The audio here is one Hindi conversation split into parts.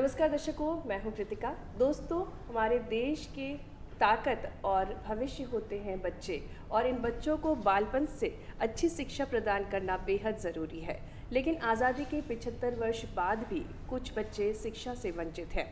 नमस्कार दर्शकों, मैं हूं कृतिका। दोस्तों, हमारे देश की ताकत और भविष्य होते हैं बच्चे, और इन बच्चों को बालपन से अच्छी शिक्षा प्रदान करना बेहद ज़रूरी है। लेकिन आज़ादी के 75 वर्ष बाद भी कुछ बच्चे शिक्षा से वंचित हैं।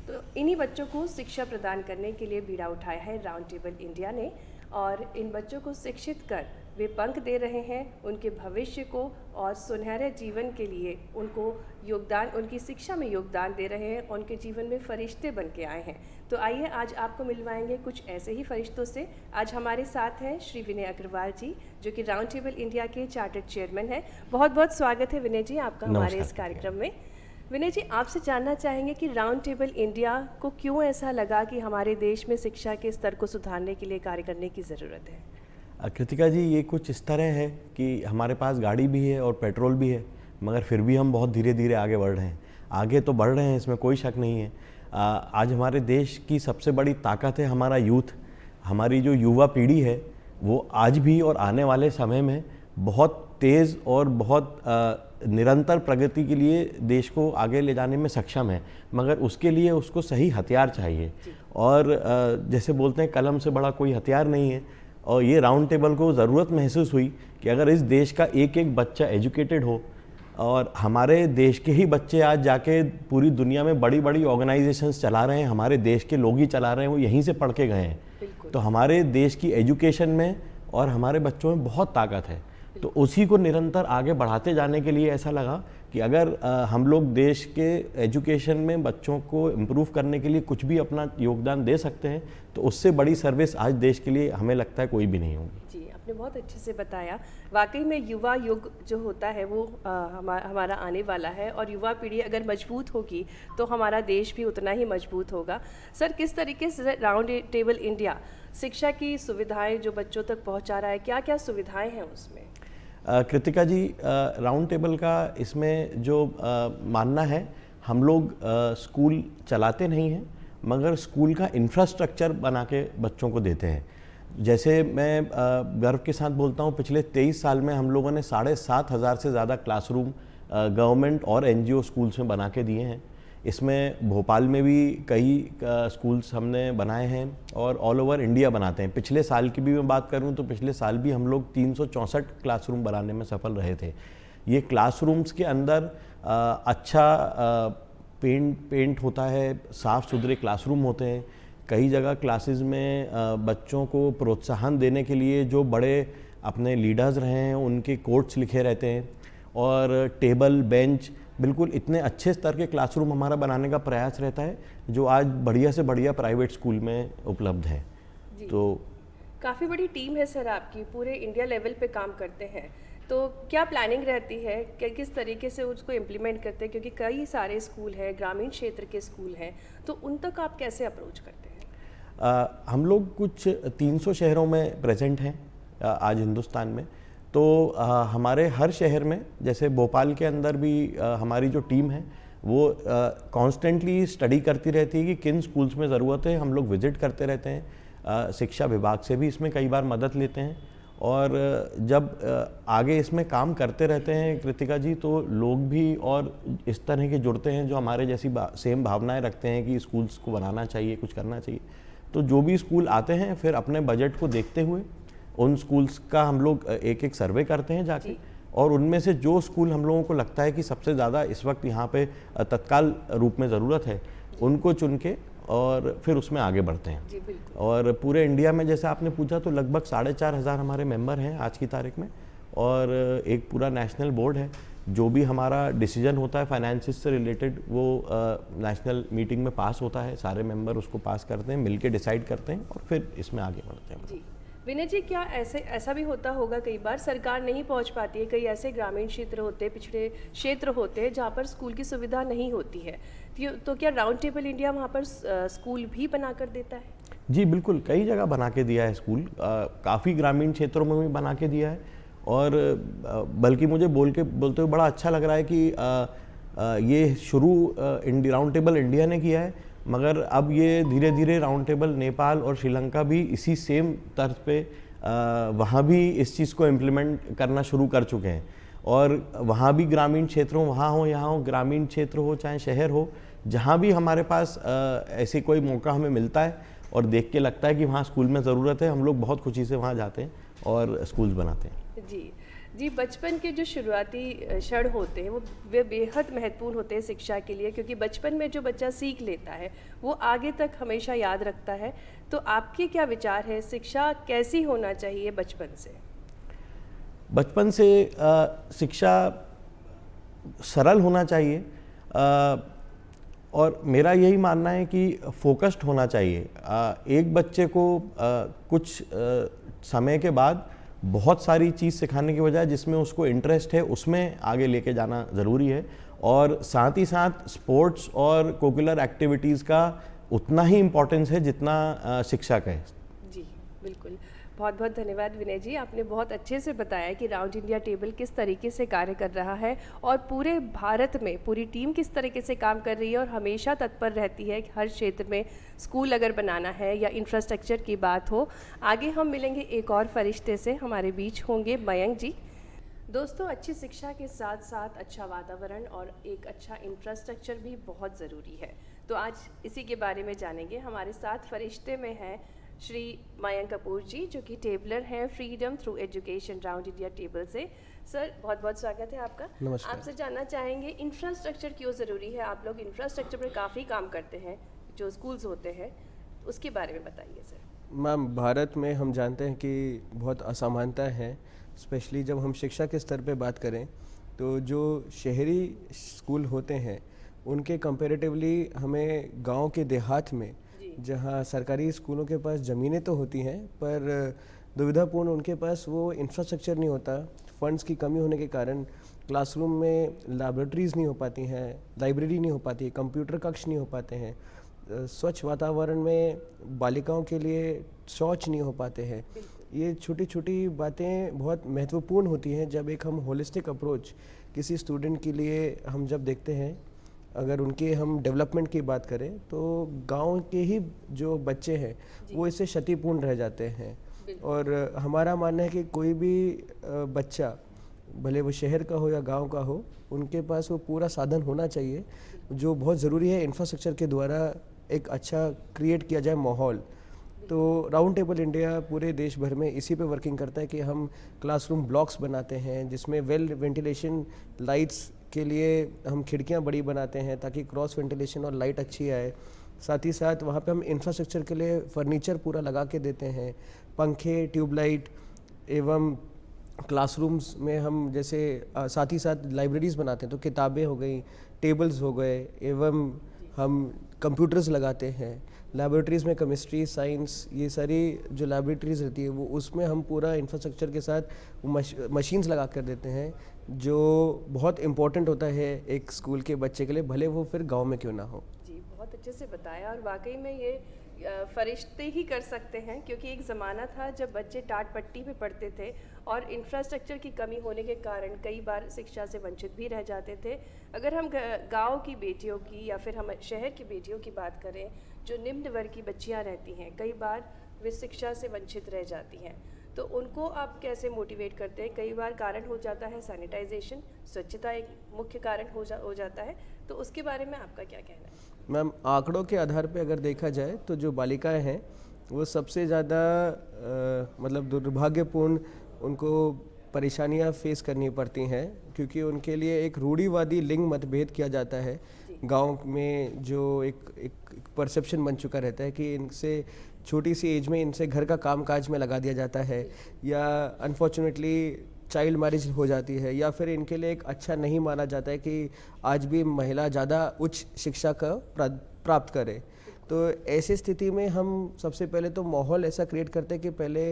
तो इन्हीं बच्चों को शिक्षा प्रदान करने के लिए बीड़ा उठाया है राउंड टेबल इंडिया ने, और इन बच्चों को शिक्षित कर वे पंख दे रहे हैं उनके भविष्य को और सुनहरे जीवन के लिए उनको योगदान, उनकी शिक्षा में योगदान दे रहे हैं, उनके जीवन में फरिश्ते बन के आए हैं। तो आइए आज आपको मिलवाएंगे कुछ ऐसे ही फरिश्तों से। आज हमारे साथ हैं श्री विनय अग्रवाल जी, जो कि राउंड टेबल इंडिया के चार्टर्ड चेयरमैन हैं। बहुत बहुत स्वागत है विनय जी आपका हमारे इस कार्यक्रम में। विनय जी, आपसे जानना चाहेंगे कि राउंड टेबल इंडिया को क्यों ऐसा लगा कि हमारे देश में शिक्षा के स्तर को सुधारने के लिए कार्य करने की ज़रूरत है। कृतिका जी, ये कुछ इस तरह है कि हमारे पास गाड़ी भी है और पेट्रोल भी है, मगर फिर भी हम बहुत धीरे धीरे आगे बढ़ रहे हैं। आगे तो बढ़ रहे हैं, इसमें कोई शक नहीं है। आज हमारे देश की सबसे बड़ी ताकत है हमारा यूथ। हमारी जो युवा पीढ़ी है वो आज भी और आने वाले समय में बहुत तेज़ और बहुत निरंतर प्रगति के लिए देश को आगे ले जाने में सक्षम है, मगर उसके लिए उसको सही हथियार चाहिए। और जैसे बोलते हैं, कलम से बड़ा कोई हथियार नहीं है। और ये राउंड टेबल को ज़रूरत महसूस हुई कि अगर इस देश का एक एक बच्चा एजुकेटेड हो, और हमारे देश के ही बच्चे आज जाके पूरी दुनिया में बड़ी बड़ी ऑर्गेनाइजेशंस चला रहे हैं, हमारे देश के लोग ही चला रहे हैं, वो यहीं से पढ़ के गए हैं। तो हमारे देश की एजुकेशन में और हमारे बच्चों में बहुत ताकत है। तो उसी को निरंतर आगे बढ़ाते जाने के लिए ऐसा लगा कि अगर हम लोग देश के एजुकेशन में बच्चों को इम्प्रूव करने के लिए कुछ भी अपना योगदान दे सकते हैं, तो उससे बड़ी सर्विस आज देश के लिए हमें लगता है कोई भी नहीं होगी। जी, आपने बहुत अच्छे से बताया। वाकई में युवा युग जो होता है वो हमारा आने वाला है, और युवा पीढ़ी अगर मजबूत होगी तो हमारा देश भी उतना ही मजबूत होगा। सर, किस तरीके से राउंड टेबल इंडिया शिक्षा की सुविधाएं जो बच्चों तक पहुंचा रहा है, क्या क्या सुविधाएं हैं उसमें? कृतिका जी, राउंड टेबल का इसमें जो मानना है, हम लोग स्कूल चलाते नहीं हैं, मगर स्कूल का इंफ्रास्ट्रक्चर बना के बच्चों को देते हैं। जैसे मैं गर्व के साथ बोलता हूँ, पिछले 23 साल में हम लोगों ने 7,500 से ज़्यादा क्लासरूम गवर्नमेंट और एनजीओ स्कूल्स में बना के दिए हैं। इसमें भोपाल में भी कई स्कूल्स हमने बनाए हैं और ऑल ओवर इंडिया बनाते हैं। पिछले साल की भी मैं बात करूं तो पिछले साल भी हम लोग 364 क्लासरूम बनाने में सफल रहे थे। ये क्लासरूम्स के अंदर अच्छा पेंट होता है, साफ़ सुथरे क्लासरूम होते हैं। कई जगह क्लासेस में बच्चों को प्रोत्साहन देने के लिए जो बड़े अपने लीडर्स रहे हैं उनके कोट्स लिखे रहते हैं, और टेबल बेंच बिल्कुल इतने अच्छे स्तर के क्लासरूम हमारा बनाने का प्रयास रहता है, जो आज बढ़िया से बढ़िया प्राइवेट स्कूल में उपलब्ध है। तो काफ़ी बड़ी टीम है सर आपकी, पूरे इंडिया लेवल पे काम करते हैं। तो क्या प्लानिंग रहती है कि किस तरीके से उसको इम्प्लीमेंट करते हैं, क्योंकि कई सारे स्कूल हैं, ग्रामीण क्षेत्र के स्कूल हैं, तो उन तक आप कैसे अप्रोच करते हैं? हम लोग कुछ 300 शहरों में प्रेजेंट हैं आज हिंदुस्तान में। तो हमारे हर शहर में, जैसे भोपाल के अंदर भी हमारी जो टीम है वो कॉन्स्टेंटली स्टडी करती रहती है कि किन स्कूल्स में ज़रूरत है। हम लोग विज़िट करते रहते हैं, शिक्षा विभाग से भी इसमें कई बार मदद लेते हैं, और जब आगे इसमें काम करते रहते हैं कृतिका जी, तो लोग भी और इस तरह के जुड़ते हैं जो हमारे जैसी सेम भावनाएं रखते हैं कि स्कूल्स को बनाना चाहिए, कुछ करना चाहिए। तो जो भी स्कूल आते हैं, फिर अपने बजट को देखते हुए उन स्कूल्स का हम लोग एक एक सर्वे करते हैं जाके, और उनमें से जो स्कूल हम लोगों को लगता है कि सबसे ज़्यादा इस वक्त यहाँ पे तत्काल रूप में ज़रूरत है, उनको चुन के और फिर उसमें आगे बढ़ते हैं। और पूरे इंडिया में, जैसे आपने पूछा, तो लगभग 4,500 हमारे मेंबर हैं आज की तारीख में, और एक पूरा नेशनल बोर्ड है। जो भी हमारा डिसीजन होता है फाइनेंसिस से रिलेटेड, वो नेशनल मीटिंग में पास होता है, सारे मेंबर उसको पास करते हैं, मिलके डिसाइड करते हैं और फिर इसमें आगे बढ़ते हैं। विनय जी, क्या ऐसा भी होता होगा, कई बार सरकार नहीं पहुंच पाती है, कई ऐसे ग्रामीण क्षेत्र होते हैं, पिछड़े क्षेत्र होते हैं जहां पर स्कूल की सुविधा नहीं होती है, तो क्या राउंड टेबल इंडिया वहां पर स्कूल भी बना कर देता है? जी बिल्कुल, कई जगह बना के दिया है स्कूल, काफ़ी ग्रामीण क्षेत्रों में भी बना के दिया है। और बल्कि मुझे बोलते हुए बड़ा अच्छा लग रहा है कि ये शुरू राउंड टेबल इंडिया ने किया है, मगर अब ये धीरे धीरे राउंड टेबल नेपाल और श्रीलंका भी इसी सेम तर्ज पे वहाँ भी इस चीज़ को इम्प्लीमेंट करना शुरू कर चुके हैं। और वहाँ भी ग्रामीण क्षेत्रों, वहाँ हो यहाँ हो, ग्रामीण क्षेत्र हो चाहे शहर हो, जहाँ भी हमारे पास ऐसे कोई मौका हमें मिलता है और देख के लगता है कि वहाँ स्कूल में ज़रूरत है, हम लोग बहुत खुशी से वहाँ जाते हैं और स्कूल्स बनाते हैं। जी जी, बचपन के जो शुरुआती क्षण होते हैं वो वे बेहद महत्वपूर्ण होते हैं शिक्षा के लिए, क्योंकि बचपन में जो बच्चा सीख लेता है वो आगे तक हमेशा याद रखता है। तो आपके क्या विचार है, शिक्षा कैसी होना चाहिए बचपन से? बचपन से शिक्षा सरल होना चाहिए, और मेरा यही मानना है कि फोकस्ड होना चाहिए। एक बच्चे को कुछ समय के बाद बहुत सारी चीज़ सिखाने के बजाय जिसमें उसको इंटरेस्ट है उसमें आगे लेके जाना ज़रूरी है, और साथ ही साथ स्पोर्ट्स और कोकुलर एक्टिविटीज़ का उतना ही इम्पोर्टेंस है जितना शिक्षा का है। जी बिल्कुल, बहुत बहुत धन्यवाद विनय जी, आपने बहुत अच्छे से बताया कि राउंड इंडिया टेबल किस तरीके से कार्य कर रहा है और पूरे भारत में पूरी टीम किस तरीके से काम कर रही है और हमेशा तत्पर रहती है कि हर क्षेत्र में स्कूल अगर बनाना है या इंफ्रास्ट्रक्चर की बात हो। आगे हम मिलेंगे एक और फरिश्ते से, हमारे बीच होंगे मयंक जी। दोस्तों, अच्छी शिक्षा के साथ साथ अच्छा वातावरण और एक अच्छा इंफ्रास्ट्रक्चर भी बहुत ज़रूरी है। तो आज इसी के बारे में जानेंगे। हमारे साथ फरिश्ते में हैं श्री मयंक कपूर जी, जो कि टेबलर हैं freedom through education round India table से। सर, बहुत बहुत स्वागत है आपका। नमस्कार। आपसे जानना चाहेंगे इंफ्रास्ट्रक्चर क्यों ज़रूरी है? आप लोग इंफ्रास्ट्रक्चर पर काफ़ी काम करते हैं, जो स्कूल्स होते हैं, उसके बारे में बताइए सर। मैम, भारत में हम जानते हैं कि बहुत असमानता है, स्पेशली जब हम शिक्षा के स्तर पे बात करें तो जो शहरी स्कूल होते हैं उनके कंपैरेटिवली हमें गांव के देहात में, जहां सरकारी स्कूलों के पास ज़मीनें तो होती हैं पर दुविधापूर्ण उनके पास वो इंफ्रास्ट्रक्चर नहीं होता। फंड्स की कमी होने के कारण क्लासरूम में लैबोरेटरीज़ नहीं हो पाती हैं, लाइब्रेरी नहीं हो पाती है, कंप्यूटर कक्ष नहीं हो पाते हैं, स्वच्छ वातावरण में बालिकाओं के लिए शौच नहीं हो पाते हैं। ये छोटी छोटी बातें बहुत महत्वपूर्ण होती हैं जब एक हम होलिस्टिक अप्रोच किसी स्टूडेंट के लिए हम जब देखते हैं। अगर उनके हम डेवलपमेंट की बात करें तो गांव के ही जो बच्चे हैं वो इससे क्षतिपूर्ण रह जाते हैं, और हमारा मानना है कि कोई भी बच्चा, भले वो शहर का हो या गांव का हो, उनके पास वो पूरा साधन होना चाहिए, जो बहुत ज़रूरी है इंफ्रास्ट्रक्चर के द्वारा एक अच्छा क्रिएट किया जाए माहौल। तो राउंड टेबल इंडिया पूरे देश भर में इसी पे वर्किंग करता है कि हम क्लासरूम ब्लॉक्स बनाते हैं जिसमें वेल वेंटिलेशन लाइट्स के लिए हम खिड़कियां बड़ी बनाते हैं ताकि क्रॉस वेंटिलेशन और लाइट अच्छी आए। साथ ही साथ वहाँ पे हम इंफ्रास्ट्रक्चर के लिए फर्नीचर पूरा लगा के देते हैं, पंखे, ट्यूबलाइट, एवं क्लासरूम्स में हम जैसे साथ ही साथ लाइब्रेरीज़ बनाते हैं तो किताबें हो गई, टेबल्स हो गए, एवं हम कंप्यूटर्स लगाते हैं। लैबोरेटरीज़ में केमिस्ट्री, साइंस, ये सारी जो लैबोरेटरीज़ रहती है वो उसमें हम पूरा इंफ्रास्ट्रक्चर के साथ मशीन्स लगा कर देते हैं, जो बहुत इम्पोर्टेंट होता है एक स्कूल के बच्चे के लिए, भले वो फिर गांव में क्यों ना हो। जी, बहुत अच्छे से बताया, और वाकई में ये फरिश्ते ही कर सकते हैं, क्योंकि एक ज़माना था जब बच्चे टाट पट्टी पे पढ़ते थे और इंफ्रास्ट्रक्चर की कमी होने के कारण कई बार शिक्षा से वंचित भी रह जाते थे। अगर हम गांव की बेटियों की या फिर हम शहर की बेटियों की बात करें, जो निम्न वर्ग की बच्चियां रहती हैं, कई बार वे शिक्षा से वंचित रह जाती हैं, तो उनको आप कैसे मोटिवेट करते हैं? कई बार कारण हो जाता है सैनिटाइजेशन, स्वच्छता एक मुख्य कारण हो जाता है, तो उसके बारे में आपका क्या कहना है? मैम, आंकड़ों के आधार पे अगर देखा जाए तो जो बालिकाएं हैं वो सबसे ज़्यादा मतलब दुर्भाग्यपूर्ण उनको परेशानियां फेस करनी पड़ती हैं, क्योंकि उनके लिए एक रूढ़िवादी लिंग मतभेद किया जाता है गांव में, जो एक परसेप्शन बन चुका रहता है कि इनसे छोटी सी एज में इनसे घर का कामकाज में लगा दिया जाता है, या अनफॉर्चुनेटली चाइल्ड मैरिज हो जाती है, या फिर इनके लिए एक अच्छा नहीं माना जाता है कि आज भी महिला ज़्यादा उच्च शिक्षा का प्राप्त करे। तो ऐसी स्थिति में हम सबसे पहले तो माहौल ऐसा क्रिएट करते हैं कि पहले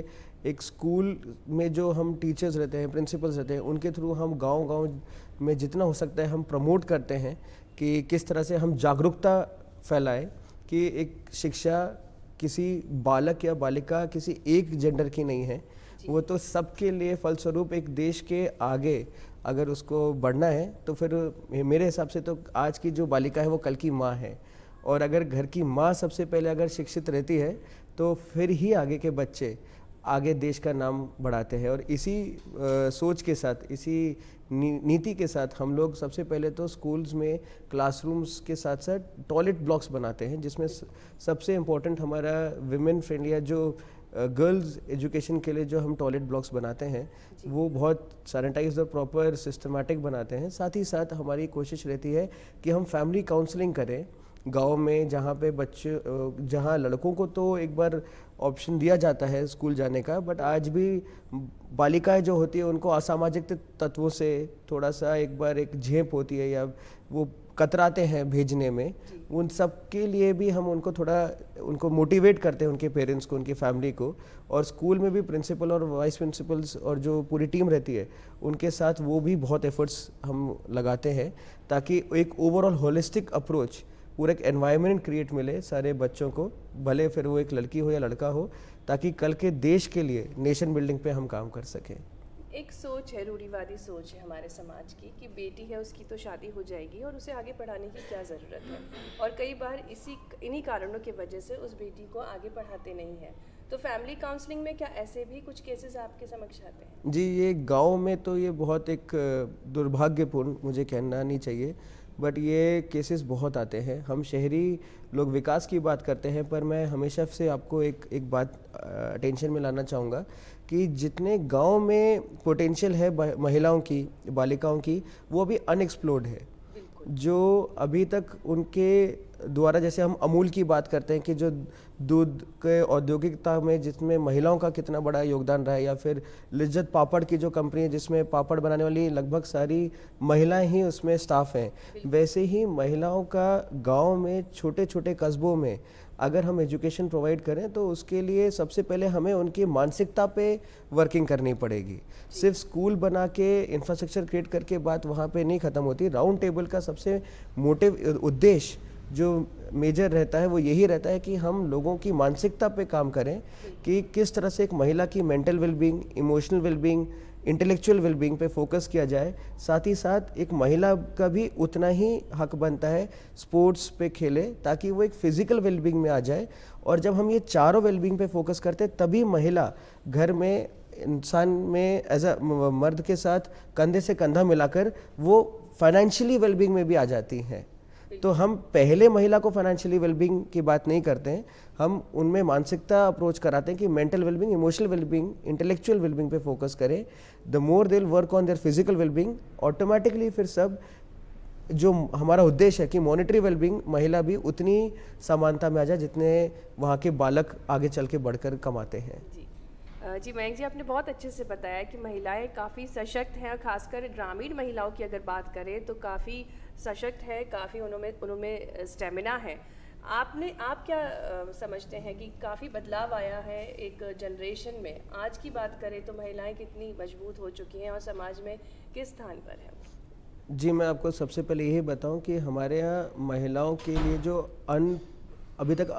एक स्कूल में जो हम टीचर्स रहते हैं, प्रिंसिपल्स रहते हैं, उनके थ्रू हम गांव-गांव में जितना हो सकता है हम प्रमोट करते हैं कि किस तरह से हम जागरूकता फैलाएं कि एक शिक्षा किसी बालक या बालिका किसी एक जेंडर की नहीं है, वो तो सबके लिए फलस्वरूप एक देश के आगे अगर उसको बढ़ना है तो फिर मेरे हिसाब से तो आज की जो बालिका है वो कल की माँ है, और अगर घर की माँ सबसे पहले अगर शिक्षित रहती है तो फिर ही आगे के बच्चे आगे देश का नाम बढ़ाते हैं। और इसी सोच के साथ, इसी नीति के साथ हम लोग सबसे पहले तो स्कूल्स में क्लासरूम्स के साथ साथ टॉयलेट ब्लॉक्स बनाते हैं, जिसमें सबसे इम्पोर्टेंट हमारा विमेन फ्रेंडली या जो गर्ल्स एजुकेशन के लिए जो हम टॉयलेट ब्लॉक्स बनाते हैं वो बहुत सैनिटाइज्ड और प्रॉपर सिस्टमेटिक बनाते हैं। साथ ही साथ हमारी कोशिश रहती है कि हम फैमिली काउंसलिंग करें गांव में, जहाँ पे बच्चे, जहाँ लड़कों को तो एक बार ऑप्शन दिया जाता है स्कूल जाने का, बट आज भी बालिकाएं जो होती है उनको असामाजिक तत्वों से थोड़ा सा एक बार एक झेप होती है या वो कतराते हैं भेजने में। उन सब के लिए भी हम उनको थोड़ा उनको मोटिवेट करते हैं, उनके पेरेंट्स को, उनकी फैमिली को। और स्कूल में भी प्रिंसिपल और वाइस प्रिंसिपल्स और जो पूरी टीम रहती है उनके साथ वो भी बहुत एफर्ट्स हम लगाते हैं ताकि एक ओवरऑल होलिस्टिक अप्रोच, पूरा एक एनवायरनमेंट क्रिएट मिले सारे बच्चों को, भले फिर वो एक लड़की हो या लड़का हो, ताकि कल के देश के लिए नेशन बिल्डिंग पे हम काम कर सकें। एक सोच है, रूढ़िवादी सोच है हमारे समाज की कि बेटी है उसकी तो शादी हो जाएगी और उसे आगे पढ़ाने की क्या ज़रूरत है, और कई बार इन्हीं कारणों की वजह से उस बेटी को आगे पढ़ाते नहीं हैं। तो फैमिली काउंसलिंग में क्या ऐसे भी कुछ केसेस आपके समक्ष आते हैं? जी, ये गांव में तो ये बहुत एक दुर्भाग्यपूर्ण, मुझे कहना नहीं चाहिए, बट ये केसेस बहुत आते हैं। हम शहरी लोग विकास की बात करते हैं, पर मैं हमेशा से आपको एक बात अटेंशन में लाना चाहूँगा कि जितने गांव में पोटेंशियल है महिलाओं की, बालिकाओं की, वो अभी अनएक्सप्लोर्ड है। जो अभी तक उनके द्वारा, जैसे हम अमूल की बात करते हैं कि जो दूध के औद्योगिकता में जिसमें महिलाओं का कितना बड़ा योगदान रहा है, या फिर लिज्जत पापड़ की जो कंपनी है जिसमें पापड़ बनाने वाली लगभग सारी महिलाएं ही उसमें स्टाफ हैं, वैसे ही महिलाओं का गांव में छोटे छोटे कस्बों में अगर हम एजुकेशन प्रोवाइड करें तो उसके लिए सबसे पहले हमें उनकी मानसिकता पे वर्किंग करनी पड़ेगी। सिर्फ स्कूल बना के इंफ्रास्ट्रक्चर क्रिएट करके बात वहाँ पे नहीं ख़त्म होती। राउंड टेबल का सबसे मोटिव उद्देश्य जो मेजर रहता है वो यही रहता है कि हम लोगों की मानसिकता पे काम करें कि किस तरह से एक महिला की mental wellbeing, emotional wellbeing, intellectual wellbeing पे फोकस किया जाए। साथ ही साथ एक महिला का भी उतना ही हक बनता है स्पोर्ट्स पे खेले, ताकि वो एक फिजिकल वेलबींग में आ जाए। और जब हम ये चारों वेलबींग पे फोकस करते हैं तभी महिला घर में इंसान में एज अ मर्द के साथ कंधे से कंधा मिलाकर वो फाइनेंशियली वेलबींग में भी आ जाती हैं। तो हम पहले महिला को फाइनेंशियली वेलबींग की बात नहीं करते हैं, हम उनमें मानसिकता अप्रोच कराते हैं कि mental wellbeing, emotional wellbeing, intellectual wellbeing पे फोकस करें। The more they will work on their physical wellbeing, automatically फिर सब जो हमारा उद्देश्य है कि मॉनेटरी वेलबींग, महिला भी उतनी समानता में आ जाए जितने वहाँ के बालक आगे चल के बढ़कर कमाते हैं। जी मयंक जी, आपने बहुत अच्छे से बताया कि महिलाएं काफ़ी सशक्त हैं, और ख़ासकर ग्रामीण महिलाओं की अगर बात करें तो काफ़ी सशक्त है, काफ़ी उनमें स्टेमिना है। आप क्या समझते हैं कि काफ़ी बदलाव आया है एक जनरेशन में? आज की बात करें तो महिलाएं कितनी मजबूत हो चुकी हैं और समाज में किस स्थान पर है? जी, मैं आपको सबसे पहले यही बताऊं कि हमारे यहाँ महिलाओं के लिए जो अभी तक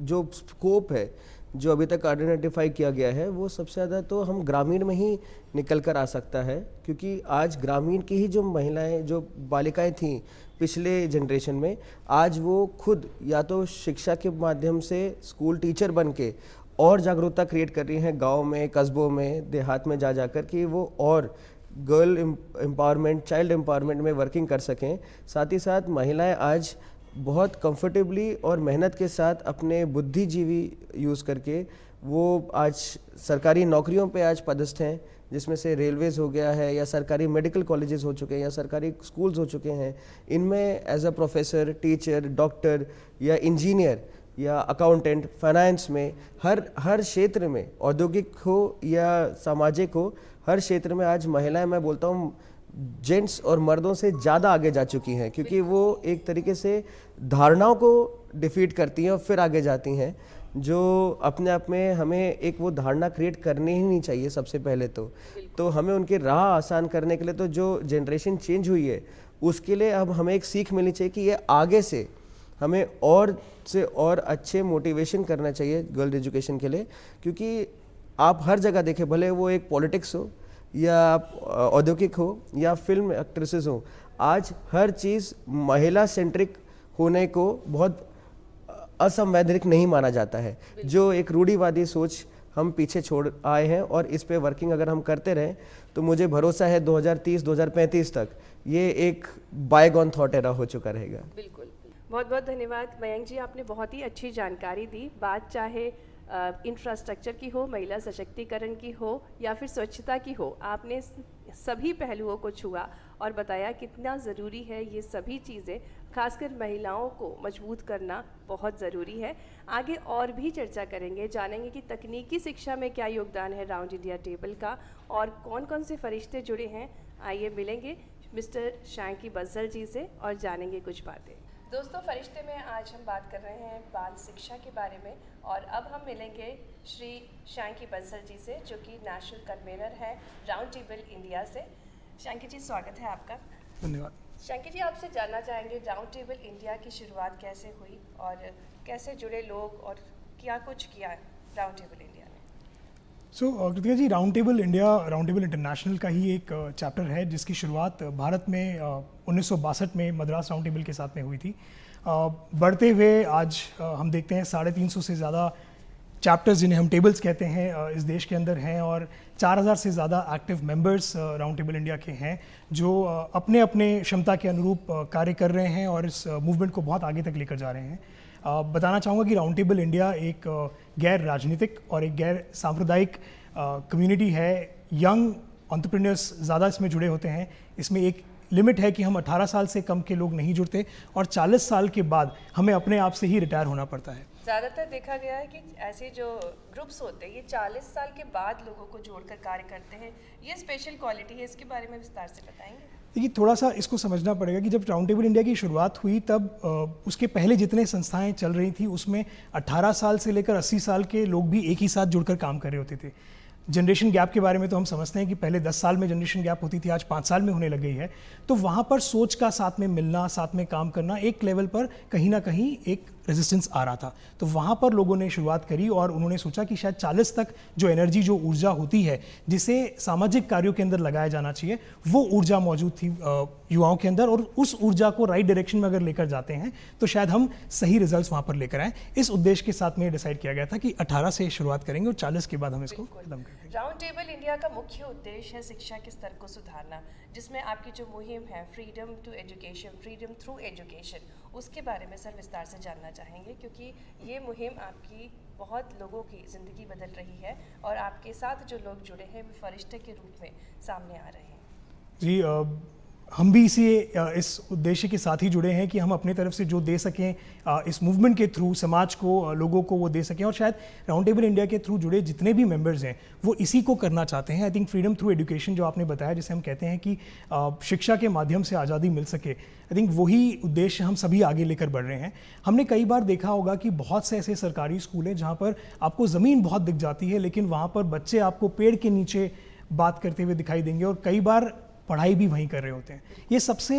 जो स्कोप है, जो अभी तक आइडेंटिफाई किया गया है, वो सबसे ज़्यादा तो हम ग्रामीण में ही निकल कर आ सकता है। क्योंकि आज ग्रामीण की ही जो महिलाएं, जो बालिकाएं थीं पिछले जनरेशन में, आज वो खुद या तो शिक्षा के माध्यम से स्कूल टीचर बन के और जागरूकता क्रिएट कर रही हैं गाँव में, कस्बों में, देहात में जा कर कि वो और गर्ल एम्पावरमेंट, चाइल्ड एम्पावरमेंट में वर्किंग कर सकें। साथ ही साथ महिलाएं आज बहुत कंफर्टेबली और मेहनत के साथ अपने बुद्धिजीवी यूज़ करके वो आज सरकारी नौकरियों पे आज पदस्थ हैं, जिसमें से रेलवेज़ हो गया है, या सरकारी मेडिकल कॉलेजेस हो चुके हैं, या सरकारी स्कूल्स हो चुके हैं। इनमें as a professor, teacher, doctor या इंजीनियर या अकाउंटेंट, फाइनेंस में, हर क्षेत्र में, औद्योगिक हो या सामाजिक हो, हर क्षेत्र में आज महिलाएं, मैं बोलता हूँ जेंट्स और मर्दों से ज़्यादा आगे जा चुकी हैं, क्योंकि वो एक तरीके से धारणाओं को डिफीट करती हैं और फिर आगे जाती हैं, जो अपने आप में हमें एक वो धारणा क्रिएट करनी ही नहीं चाहिए सबसे पहले तो हमें उनकी राह आसान करने के लिए, तो जो जनरेशन चेंज हुई है उसके लिए अब हमें एक सीख मिलनी चाहिए कि ये आगे से हमें और से और अच्छे मोटिवेशन करना चाहिए गर्ल्स एजुकेशन के लिए। क्योंकि आप हर जगह देखें, भले वो एक पॉलिटिक्स हो या औद्योगिक हो या फिल्म एक्ट्रेसेस हो, आज हर चीज़ महिला सेंट्रिक होने को बहुत असंवैधानिक नहीं माना जाता है। जो एक रूढ़िवादी सोच हम पीछे छोड़ आए हैं, और इस पे वर्किंग अगर हम करते रहें तो मुझे भरोसा है 2030-2035 तक ये एक बायगॉन थॉट एरा हो चुका रहेगा। बिल्कुल। बहुत बहुत धन्यवाद मयंक जी, आपने बहुत ही अच्छी जानकारी दी। बात चाहे इंफ्रास्ट्रक्चर की हो, महिला सशक्तिकरण की हो या फिर स्वच्छता की हो, आपने सभी पहलुओं को छुआ और बताया कितना ज़रूरी है ये सभी चीज़ें, खासकर महिलाओं को मजबूत करना बहुत ज़रूरी है। आगे और भी चर्चा करेंगे, जानेंगे कि तकनीकी शिक्षा में क्या योगदान है राउंड इंडिया टेबल का और कौन कौन से फरिश्ते जुड़े हैं। आइए मिलेंगे मिस्टर शांकी बंसल जी से और जानेंगे कुछ बातें। दोस्तों, फरिश्ते में आज हम बात कर रहे हैं बाल शिक्षा के बारे में और अब हम मिलेंगे श्री शांकी बंसल जी से, जो कि नेशनल कन्वीनर है राउंड टेबल इंडिया से। शांकी जी, स्वागत है आपका। धन्यवाद। शांकी जी, आपसे जानना चाहेंगे राउंड टेबल इंडिया की शुरुआत कैसे हुई और कैसे जुड़े लोग और क्या कुछ किया राउंड टेबल इंडिया ने। So Kritika ji, round table India round table international का ही एक चैप्टर है जिसकी शुरुआत भारत में 1962 में मद्रास राउंड टेबल के साथ में हुई थी। बढ़ते हुए आज हम देखते हैं 350 से ज़्यादा चैप्टर्स, जिन्हें हम टेबल्स कहते हैं, इस देश के अंदर हैं और 4000 से ज़्यादा active members round table India के हैं जो अपने अपने क्षमता के अनुरूप कार्य कर रहे हैं और इस मूवमेंट को बहुत आगे तक लेकर जा रहे हैं। बताना चाहूँगा कि राउंड टेबल इंडिया एक गैर राजनीतिक और एक गैर सांप्रदायिक कम्युनिटी है। यंग एंटरप्रेन्योर्स ज़्यादा इसमें जुड़े होते हैं। इसमें एक लिमिट है कि हम 18 साल से कम के लोग नहीं जुड़ते और 40 साल के बाद हमें अपने आप से ही रिटायर होना पड़ता है। ज़्यादातर देखा गया है कि ऐसे जो ग्रुप्स होते हैं ये 40 साल के बाद लोगों को जोड़कर कार्य करते हैं। ये स्पेशल क्वालिटी है, इसके बारे में विस्तार से बताएंगे। देखिए, थोड़ा सा इसको समझना पड़ेगा कि जब राउंड टेबल इंडिया की शुरुआत हुई तब उसके पहले जितने संस्थाएं चल रही थी उसमें 18 साल से लेकर 80 साल के लोग भी एक ही साथ जुड़कर काम कर रहे होते थे। जनरेशन गैप के बारे में तो हम समझते हैं कि पहले 10 साल में जनरेशन गैप होती थी, आज 5 साल में होने लग गई है। तो वहाँ पर सोच का साथ में मिलना, साथ में काम करना, एक लेवल पर कहीं ना कहीं एक रेजिस्टेंस आ रहा था। तो वहाँ पर लोगों ने शुरुआत करी और उन्होंने सोचा कि शायद 40 तक जो एनर्जी, जो ऊर्जा होती है जिसे सामाजिक कार्यों के अंदर लगाया जाना चाहिए, वो ऊर्जा मौजूद थी युवाओं के अंदर और उस ऊर्जा को राइट डायरेक्शन में अगर लेकर जाते हैं तो शायद हम सही रिजल्ट्स वहाँ पर लेकर आएँ। इस उद्देश्य के साथ में डिसाइड किया गया था कि 18 से शुरुआत करेंगे और 40 के बाद हम इसको खत्म करेंगे। राउंड टेबल इंडिया का मुख्य उद्देश्य है शिक्षा के स्तर को सुधारना, जिसमें आपकी जो मुहिम है freedom to education, freedom through education, उसके बारे में सर विस्तार से जानना चाहेंगे, क्योंकि ये मुहिम आपकी बहुत लोगों की ज़िंदगी बदल रही है और आपके साथ जो लोग जुड़े हैं वो फरिश्ते के रूप में सामने आ रहे हैं। जी, हम भी इस उद्देश्य के साथ ही जुड़े हैं कि हम अपने तरफ से जो दे सकें इस मूवमेंट के थ्रू समाज को, लोगों को वो दे सकें और शायद राउंड टेबल इंडिया के थ्रू जुड़े जितने भी मेंबर्स हैं वो इसी को करना चाहते हैं। I think freedom through education जो आपने बताया, जिसे हम कहते हैं कि शिक्षा के माध्यम से आज़ादी मिल सके, आई थिंक वही उद्देश्य हम सभी आगे लेकर बढ़ रहे हैं। हमने कई बार देखा होगा कि बहुत से ऐसे सरकारी स्कूल हैं जहाँ पर आपको ज़मीन बहुत दिख जाती है लेकिन वहाँ पर बच्चे आपको पेड़ के नीचे बात करते हुए दिखाई देंगे और कई बार पढ़ाई भी वहीं कर रहे होते हैं। ये सबसे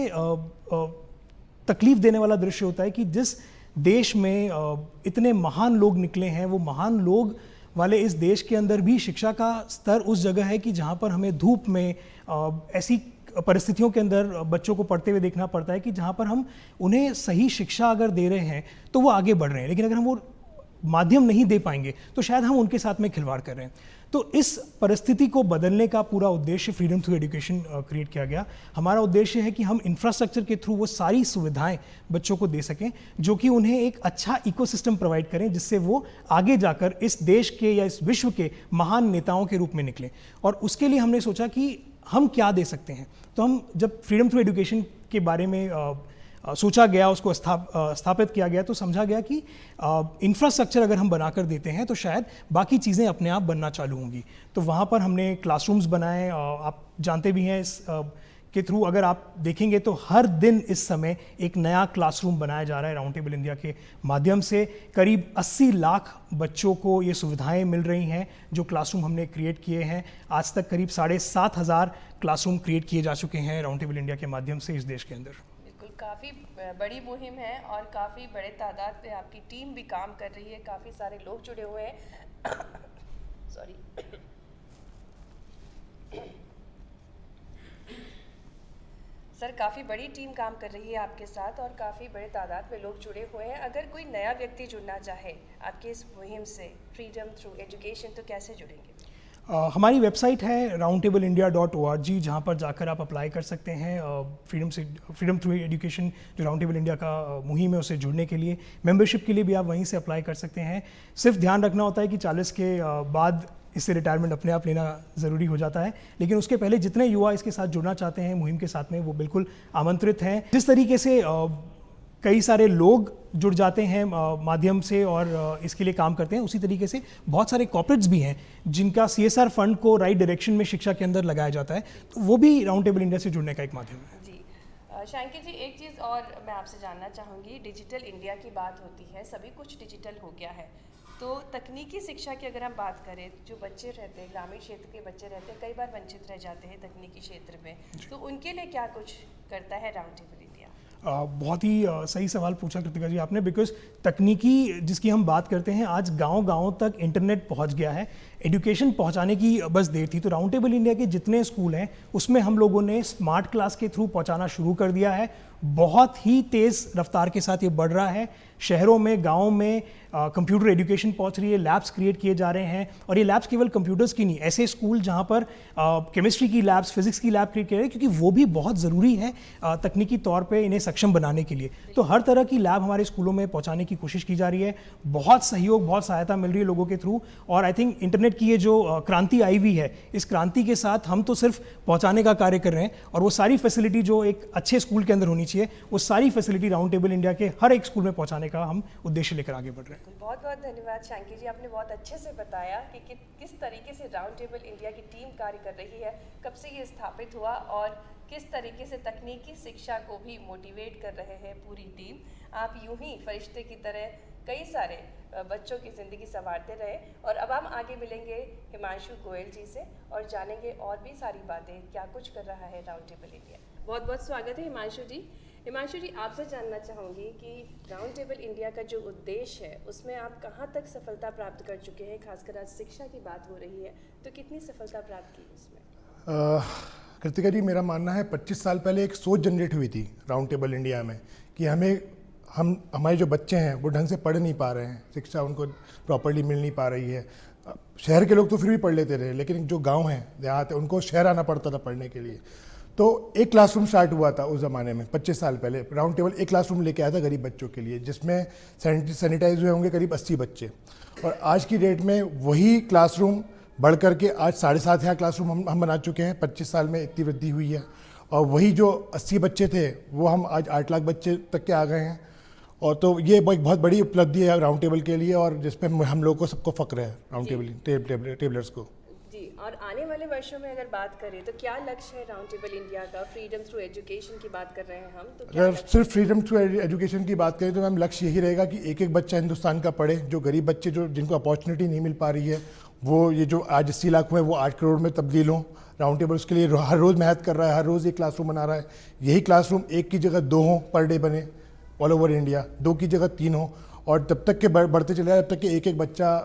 तकलीफ देने वाला दृश्य होता है कि जिस देश में इतने महान लोग निकले हैं, वो महान लोग वाले इस देश के अंदर भी शिक्षा का स्तर उस जगह है कि जहाँ पर हमें धूप में ऐसी परिस्थितियों के अंदर बच्चों को पढ़ते हुए देखना पड़ता है कि जहाँ पर हम उन्हें सही शिक्षा अगर दे रहे हैं तो वो आगे बढ़ रहे हैं, लेकिन अगर हम वो माध्यम नहीं दे पाएंगे तो शायद हम उनके साथ में खिलवाड़ कर रहे हैं। तो इस परिस्थिति को बदलने का पूरा उद्देश्य फ्रीडम थ्रू एजुकेशन क्रिएट किया गया। हमारा उद्देश्य है कि हम इंफ्रास्ट्रक्चर के थ्रू वो सारी सुविधाएं बच्चों को दे सकें जो कि उन्हें एक अच्छा इकोसिस्टम प्रोवाइड करें जिससे वो आगे जाकर इस देश के या इस विश्व के महान नेताओं के रूप में निकलें। और उसके लिए हमने सोचा कि हम क्या दे सकते हैं। तो हम जब फ्रीडम थ्रू एजुकेशन के बारे में सोचा गया, उसको स्थापित किया गया, तो समझा गया कि इंफ्रास्ट्रक्चर अगर हम बनाकर देते हैं तो शायद बाकी चीज़ें अपने आप बनना चालू होंगी। तो वहाँ पर हमने क्लासरूम्स बनाए। आप जानते भी हैं इस के थ्रू अगर आप देखेंगे तो हर दिन इस समय एक नया क्लासरूम बनाया जा रहा है। राउंड टेबल इंडिया के माध्यम से करीब 80 लाख बच्चों को ये सुविधाएं मिल रही हैं जो क्लासरूम हमने क्रिएट किए हैं। आज तक करीब 7,500 क्लासरूम क्रिएट किए जा चुके हैं राउंड टेबल इंडिया के माध्यम से इस देश के अंदर। काफ़ी बड़ी मुहिम है और काफ़ी बड़े तादाद पे आपकी टीम भी काम कर रही है, काफ़ी सारे लोग जुड़े हुए हैं। सॉरी। सर, काफ़ी बड़ी टीम काम कर रही है आपके साथ और काफ़ी बड़े तादाद में लोग जुड़े हुए हैं। अगर कोई नया व्यक्ति जुड़ना चाहे आपके इस मुहिम से फ्रीडम थ्रू एजुकेशन, तो कैसे जुड़ेंगे? हमारी वेबसाइट है roundtableiindia.org, जहाँ पर जाकर आप अप्लाई कर सकते हैं फ्रीडम थ्रू एजुकेशन जो राउंड टेबल इंडिया का मुहिम है उससे जुड़ने के लिए। मेंबरशिप के लिए भी आप वहीं से अप्लाई कर सकते हैं। सिर्फ ध्यान रखना होता है कि 40 के बाद इससे रिटायरमेंट अपने आप लेना ज़रूरी हो जाता है, लेकिन उसके पहले जितने युवा इसके साथ जुड़ना चाहते हैं मुहिम के साथ में, वो बिल्कुल आमंत्रित हैं। जिस तरीके से कई सारे लोग जुड़ जाते हैं माध्यम से और इसके लिए काम करते हैं, उसी तरीके से बहुत सारे कॉर्पोरेट्स भी हैं जिनका CSR फंड को राइट डायरेक्शन में शिक्षा के अंदर लगाया जाता है, तो वो भी राउंड टेबल इंडिया से जुड़ने का एक माध्यम है। जी शांकी जी, एक चीज़ और मैं आपसे जानना चाहूँगी। डिजिटल इंडिया की बात होती है, सभी कुछ डिजिटल हो गया है, तो तकनीकी शिक्षा की अगर हम बात करें, जो बच्चे रहते हैं, ग्रामीण क्षेत्र के बच्चे रहते हैं, कई बार वंचित रह जाते हैं तकनीकी क्षेत्र में, तो उनके लिए क्या कुछ करता है राउंड टेबल इंडिया? बहुत ही सही सवाल पूछा कृतिका जी आपने, बिकॉज तकनीकी जिसकी हम बात करते हैं, आज गांव-गांव तक इंटरनेट पहुंच गया है, एजुकेशन पहुंचाने की बस देर थी। तो राउंड टेबल इंडिया के जितने स्कूल हैं उसमें हम लोगों ने स्मार्ट क्लास के थ्रू पहुंचाना शुरू कर दिया है। बहुत ही तेज़ रफ्तार के साथ ये बढ़ रहा है। शहरों में, गाँव में कंप्यूटर एजुकेशन पहुंच रही है, लैब्स क्रिएट किए जा रहे हैं, और ये लैब्स केवल कंप्यूटर्स की नहीं, ऐसे स्कूल जहां पर केमिस्ट्री की लैब्स, फिजिक्स की लैब क्रिएट किए रहे हैं, क्योंकि वो भी बहुत ज़रूरी है तकनीकी तौर पे इन्हें सक्षम बनाने के लिए। तो हर तरह की लैब हमारे स्कूलों में पहुंचाने की कोशिश की जा रही है। बहुत सहयोग, बहुत सहायता मिल रही है लोगों के थ्रू, और आई थिंक इंटरनेट की ये जो क्रांति आई हुई है, इस क्रांति के साथ हम तो सिर्फ पहुँचाने का कार्य कर रहे हैं, और वो सारी फैसिलिटी जो एक अच्छे स्कूल के अंदर होनी चाहिए, वो सारी फैसिलिटी राउंड टेबल इंडिया के हर एक स्कूल में पहुँचाने का हम उद्देश्य लेकर आगे बढ़ रहे हैं। बहुत बहुत धन्यवाद शांकी जी, आपने बहुत अच्छे से बताया कि किस तरीके से राउंड टेबल इंडिया की टीम कार्य कर रही है, कब से ये स्थापित हुआ और किस तरीके से तकनीकी शिक्षा को भी मोटिवेट कर रहे हैं पूरी टीम। आप यूं ही फरिश्ते की तरह कई सारे बच्चों की ज़िंदगी संवारते रहे। और अब हम आगे मिलेंगे हिमांशु गोयल जी से और जानेंगे और भी सारी बातें, क्या कुछ कर रहा है राउंड टेबल इंडिया। बहुत बहुत स्वागत है हिमांशु जी। हिमांशु जी, आपसे जानना चाहूँगी कि राउंड टेबल इंडिया का जो उद्देश्य है उसमें आप कहाँ तक सफलता प्राप्त कर चुके हैं? खासकर आज शिक्षा की बात हो रही है, तो कितनी सफलता प्राप्त की उसमें? कृतिका जी, मेरा मानना है 25 साल पहले एक सोच जनरेट हुई थी राउंड टेबल इंडिया में कि हमारे जो बच्चे हैं वो ढंग से पढ़ नहीं पा रहे हैं, शिक्षा उनको प्रॉपर्ली मिल नहीं पा रही है। शहर के लोग तो फिर भी पढ़ लेते रहे, लेकिन जो गांव हैं, देहात है, उनको शहर आना पड़ता था पढ़ने के लिए। तो एक क्लासरूम स्टार्ट हुआ था उस ज़माने में, 25 साल पहले। राउंड टेबल एक क्लासरूम लेके आया था गरीब बच्चों के लिए, जिसमें सैनिटाइज हुए होंगे करीब 80 बच्चे। और आज की डेट में वही क्लासरूम बढ़ करके आज 7,500 क्लासरूम हम बना चुके हैं। 25 साल में इतनी वृद्धि हुई है। और वही जो 80 बच्चे थे वो हम आज 8 लाख बच्चे तक के आ गए हैं। और तो ये एक बहुत बड़ी उपलब्धि है राउंड टेबल के लिए, और जिस पे हम लोग को सबको फ़ख्र है, राउंड टेबलर्स को। जी, और आने वाले वर्षों में अगर बात करें तो क्या लक्ष्य है राउंड टेबल इंडिया का? फ्रीडम थ्रू एजुकेशन की बात कर रहे हैं हम, तो अगर सिर्फ फ्रीडम थ्रू एजुकेशन की बात करें तो मैम लक्ष्य यही रहेगा कि एक बच्चा हिंदुस्तान का पढ़े। जो गरीब बच्चे जिनको अपॉर्चुनिटी नहीं मिल पा रही है, वो ये जो आज 80 लाख हुए वो 8 करोड़ में तब्दील हों। राउंड टेबल उसके लिए हर रोज़ मेहनत कर रहा है, हर रोज़ एक क्लासरूम बना रहा है। यही क्लासरूम एक की जगह 2 हों पर डे बने ऑल ओवर इंडिया, 2 की जगह 3 हो, और तब तक के बढ़ते चले जाए, तब तक कि एक बच्चा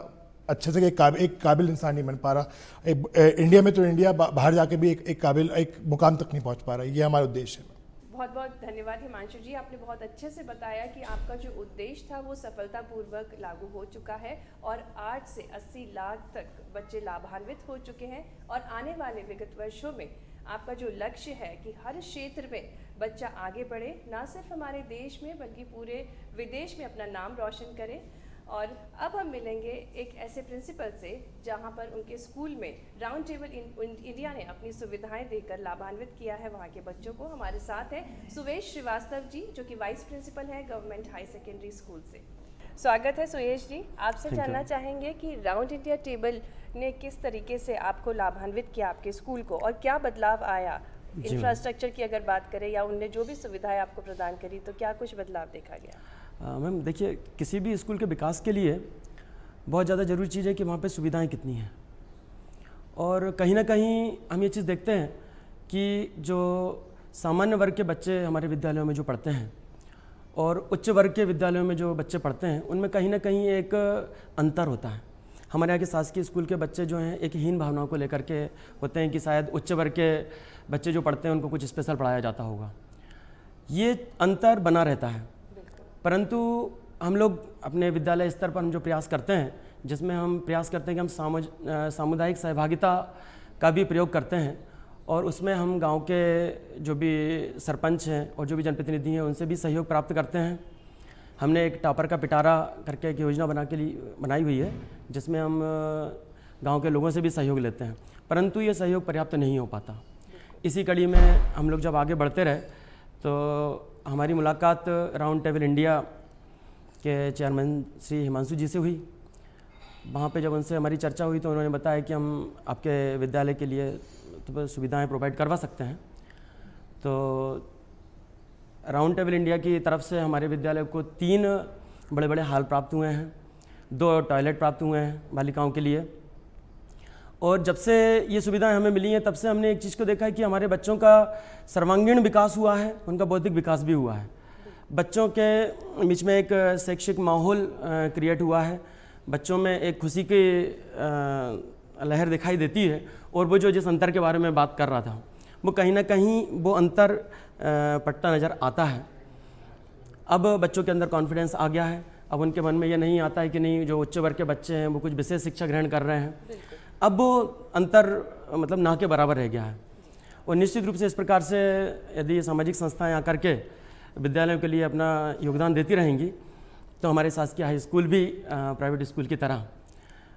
अच्छे से एक काबिल इंसान नहीं बन पा रहा। इंडिया में तो इंडिया बाहर जाके भी एक मुकाम तक नहीं पहुंच पा रहा है। ये हमारा उद्देश्य है। बहुत बहुत धन्यवाद हिमांशु जी, आपने बहुत अच्छे से बताया कि आपका जो उद्देश्य था वो सफलतापूर्वक लागू हो चुका है और 8 से 80 लाख तक बच्चे लाभान्वित हो चुके हैं। और आने वाले विगत वर्षों में आपका जो लक्ष्य है कि हर क्षेत्र में बच्चा आगे बढ़े, ना सिर्फ हमारे देश में बल्कि पूरे विदेश में अपना नाम रोशन करे। और अब हम मिलेंगे एक ऐसे प्रिंसिपल से जहां पर उनके स्कूल में राउंड टेबल इंडिया ने अपनी सुविधाएं देकर लाभान्वित किया है वहां के बच्चों को। हमारे साथ है सुयेश श्रीवास्तव जी, जो कि वाइस प्रिंसिपल है गवर्नमेंट हाई सेकेंडरी स्कूल से। स्वागत है सुयेश जी। आपसे जानना चाहेंगे कि राउंड इंडिया टेबल ने किस तरीके से आपको लाभान्वित किया, आपके स्कूल को, और क्या बदलाव आया? इंफ्रास्ट्रक्चर की अगर बात करें या उनने जो भी सुविधाएं आपको प्रदान करी, तो क्या कुछ बदलाव देखा गया? मैम देखिए, किसी भी स्कूल के विकास के लिए बहुत ज़्यादा ज़रूरी चीज़ है कि वहाँ पे सुविधाएं कितनी हैं। और कहीं ना कहीं हम ये चीज़ देखते हैं कि जो सामान्य वर्ग के बच्चे हमारे विद्यालयों में जो पढ़ते हैं और उच्च वर्ग के विद्यालयों में जो बच्चे पढ़ते हैं, उनमें कहीं ना कहीं एक अंतर होता है। हमारे यहाँ के शासकीय स्कूल के बच्चे जो हैं एक हीन भावनाओं को लेकर के होते हैं कि शायद उच्च वर्ग के बच्चे जो पढ़ते हैं उनको कुछ स्पेशल पढ़ाया जाता होगा, ये अंतर बना रहता है। परंतु हम लोग अपने विद्यालय स्तर पर हम जो प्रयास करते हैं, जिसमें हम प्रयास करते हैं कि हम सामुदायिक सहभागिता का भी प्रयोग करते हैं, और उसमें हम गांव के जो भी सरपंच हैं और जो भी जनप्रतिनिधि हैं उनसे भी सहयोग प्राप्त करते हैं। हमने एक टॉपर का पिटारा करके एक योजना बनाई हुई है, जिसमें हम गांव के लोगों से भी सहयोग लेते हैं, परंतु ये सहयोग पर्याप्त नहीं हो पाता। इसी कड़ी में हम लोग जब आगे बढ़ते रहे तो हमारी मुलाकात राउंड टेबल इंडिया के चेयरमैन श्री हिमांशु जी से हुई। वहाँ पे जब उनसे हमारी चर्चा हुई तो उन्होंने बताया कि हम आपके विद्यालय के लिए तो सुविधाएं प्रोवाइड करवा सकते हैं। तो राउंड टेबल इंडिया की तरफ से हमारे विद्यालय को 3 बड़े बड़े हॉल प्राप्त हुए हैं, 2 टॉयलेट प्राप्त हुए हैं बालिकाओं के लिए। और जब से ये सुविधाएं हमें मिली हैं तब से हमने एक चीज़ को देखा है कि हमारे बच्चों का सर्वांगीण विकास हुआ है, उनका बौद्धिक विकास भी हुआ है। बच्चों के बीच में एक शैक्षिक माहौल क्रिएट हुआ है, बच्चों में एक खुशी की लहर दिखाई देती है, और वो जो जिस अंतर के बारे में बात कर रहा था वो कहीं ना कहीं वो अंतर पटता नज़र आता है। अब बच्चों के अंदर कॉन्फिडेंस आ गया है, अब उनके मन में ये नहीं आता है कि नहीं जो उच्च वर्ग के बच्चे हैं वो कुछ विशेष शिक्षा ग्रहण कर रहे हैं। अब वो अंतर मतलब ना के बराबर रह गया है। और निश्चित रूप से इस प्रकार से यदि सामाजिक संस्थाएं आकर के विद्यालयों के लिए अपना योगदान देती रहेंगी तो हमारे शासकीय हाई स्कूल भी प्राइवेट स्कूल की तरह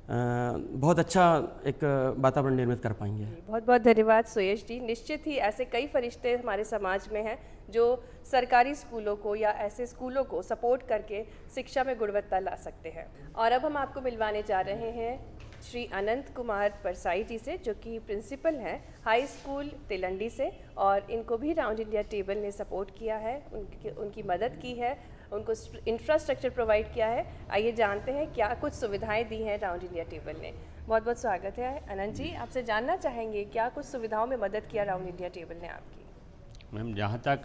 बहुत अच्छा एक वातावरण निर्मित कर पाएंगे। बहुत बहुत धन्यवाद सुयश जी। निश्चित ही ऐसे कई फरिश्ते हमारे समाज में हैं जो सरकारी स्कूलों को या ऐसे स्कूलों को सपोर्ट करके शिक्षा में गुणवत्ता ला सकते हैं। और अब हम आपको मिलवाने जा रहे हैं श्री अनंत कुमार परसाई जी से, जो कि प्रिंसिपल हैं हाई स्कूल तिलंडी से, और इनको भी राउंड इंडिया टेबल ने सपोर्ट किया है, उनकी मदद की है, उनको इंफ्रास्ट्रक्चर प्रोवाइड किया है। आइए जानते हैं क्या कुछ सुविधाएं दी हैं राउंड इंडिया टेबल ने। बहुत बहुत स्वागत है अनंत जी। आपसे जानना चाहेंगे क्या कुछ सुविधाओं में मदद किया राउंड इंडिया टेबल ने आपकी। मैम, जहाँ तक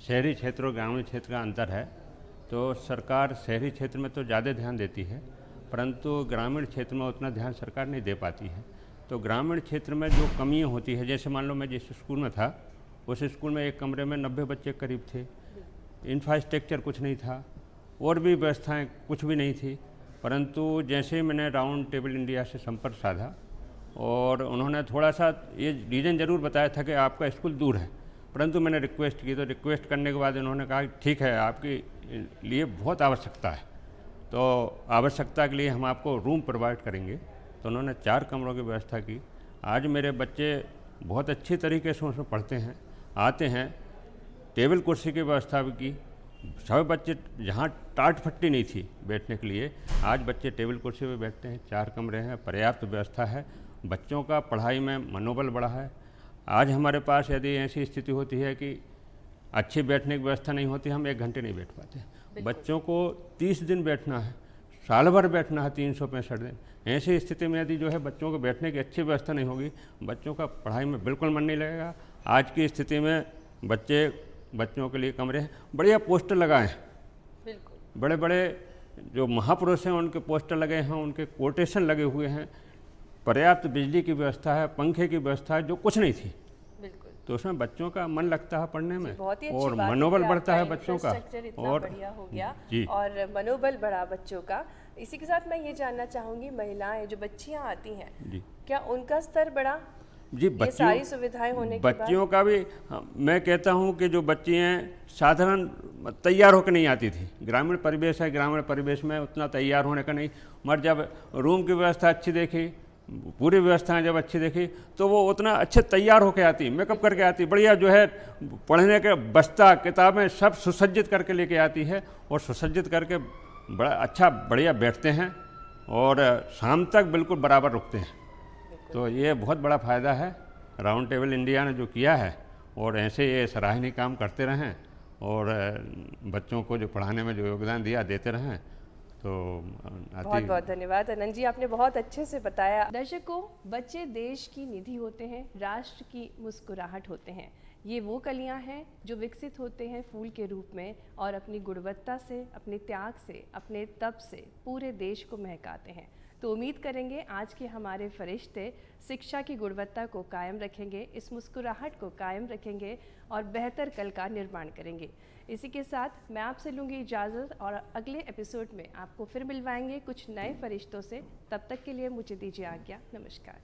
शहरी क्षेत्र और ग्रामीण क्षेत्र का अंतर है तो सरकार शहरी क्षेत्र में तो ज़्यादा ध्यान देती है, परंतु ग्रामीण क्षेत्र में उतना ध्यान सरकार नहीं दे पाती है। तो ग्रामीण क्षेत्र में जो कमियाँ होती है, जैसे मान लो मैं जिस स्कूल में था उस स्कूल में एक कमरे में 90 बच्चे करीब थे, इंफ्रास्ट्रक्चर कुछ नहीं था और भी व्यवस्थाएं कुछ भी नहीं थी। परंतु जैसे ही मैंने राउंड टेबल इंडिया से संपर्क साधा और उन्होंने थोड़ा सा ये रीज़न ज़रूर बताया था कि आपका स्कूल दूर है, परंतु मैंने रिक्वेस्ट की, तो रिक्वेस्ट करने के बाद उन्होंने कहा ठीक है, आपके लिए बहुत आवश्यकता है, तो आवश्यकता के लिए हम आपको रूम प्रोवाइड करेंगे। तो उन्होंने 4 कमरों की व्यवस्था की। आज मेरे बच्चे बहुत अच्छी तरीके से उसमें पढ़ते हैं, आते हैं। टेबल कुर्सी की व्यवस्था भी की। सभी बच्चे, जहाँ टाट फट्टी नहीं थी बैठने के लिए, आज बच्चे टेबल कुर्सी पे बैठते हैं। 4 कमरे हैं, पर्याप्त व्यवस्था है, बच्चों का पढ़ाई में मनोबल बढ़ा है। आज हमारे पास यदि ऐसी स्थिति होती है कि अच्छी बैठने की व्यवस्था नहीं होती, हम 1 घंटे नहीं बैठ पाते। बच्चों को 30 दिन बैठना है, साल भर बैठना है, 365 दिन। ऐसी स्थिति में यदि जो है बच्चों को बैठने की अच्छी व्यवस्था नहीं होगी, बच्चों का पढ़ाई में बिल्कुल मन नहीं लगेगा। आज की स्थिति में बच्चों के लिए कमरे हैं, बढ़िया पोस्टर लगाए हैं, बिल्कुल बड़े बड़े जो महापुरुष हैं उनके पोस्टर लगे हैं, उनके कोटेशन लगे हुए हैं, पर्याप्त बिजली की व्यवस्था है, पंखे की व्यवस्था है, जो कुछ नहीं थी। बिल्कुल तो उसमें बच्चों का मन लगता है पढ़ने में बहुत ही अच्छी और बात है मनोबल कि बढ़ता है आपका बच्चों का, इंफ्रास्ट्रक्चर इतना और बढ़िया हो गया जी। और मनोबल बढ़ा बच्चों का। इसी के साथ मैं ये जानना चाहूँगी, महिलाएं जो बच्चियाँ आती हैं, जी क्या उनका स्तर बढ़ा जी, ये सारी सुविधाएं होने के बाद? बच्चियों का भी मैं कहता हूँ कि जो बच्चियाँ साधारण तैयार होकर नहीं आती थी, ग्रामीण परिवेश है, ग्रामीण परिवेश में उतना तैयार होने का नहीं, मगर जब रूम की व्यवस्था अच्छी देखी, पूरी व्यवस्थाएं जब अच्छी देखी, तो वो उतना अच्छे तैयार होकर आती, मेकअप करके आती, बढ़िया जो है पढ़ने के बस्ता किताबें सब सुसज्जित करके लेके आती है, और सुसज्जित करके बड़ा अच्छा बढ़िया बैठते हैं और शाम तक बिल्कुल बराबर रुकते हैं। तो ये बहुत बड़ा फ़ायदा है राउंड टेबल इंडिया ने जो किया है, और ऐसे ये सराहनीय काम करते रहें और बच्चों को जो पढ़ाने में जो योगदान देते रहें। तो बहुत बहुत धन्यवाद अनंत जी, आपने बहुत अच्छे से बताया। दर्शकों, बच्चे देश की निधि होते हैं, राष्ट्र की मुस्कुराहट होते हैं। ये वो कलियां हैं जो विकसित होते हैं फूल के रूप में और अपनी गुणवत्ता से, अपने त्याग से, अपने तप से पूरे देश को महकाते हैं। तो तो उम्मीद करेंगे आज के हमारे फरिश्ते शिक्षा की गुणवत्ता को कायम रखेंगे, इस मुस्कुराहट को कायम रखेंगे और बेहतर कल का निर्माण करेंगे। इसी के साथ मैं आपसे लूँगी इजाज़त और अगले एपिसोड में आपको फिर मिलवाएंगे कुछ नए फरिश्तों से। तब तक के लिए मुझे दीजिए आज्ञा। नमस्कार।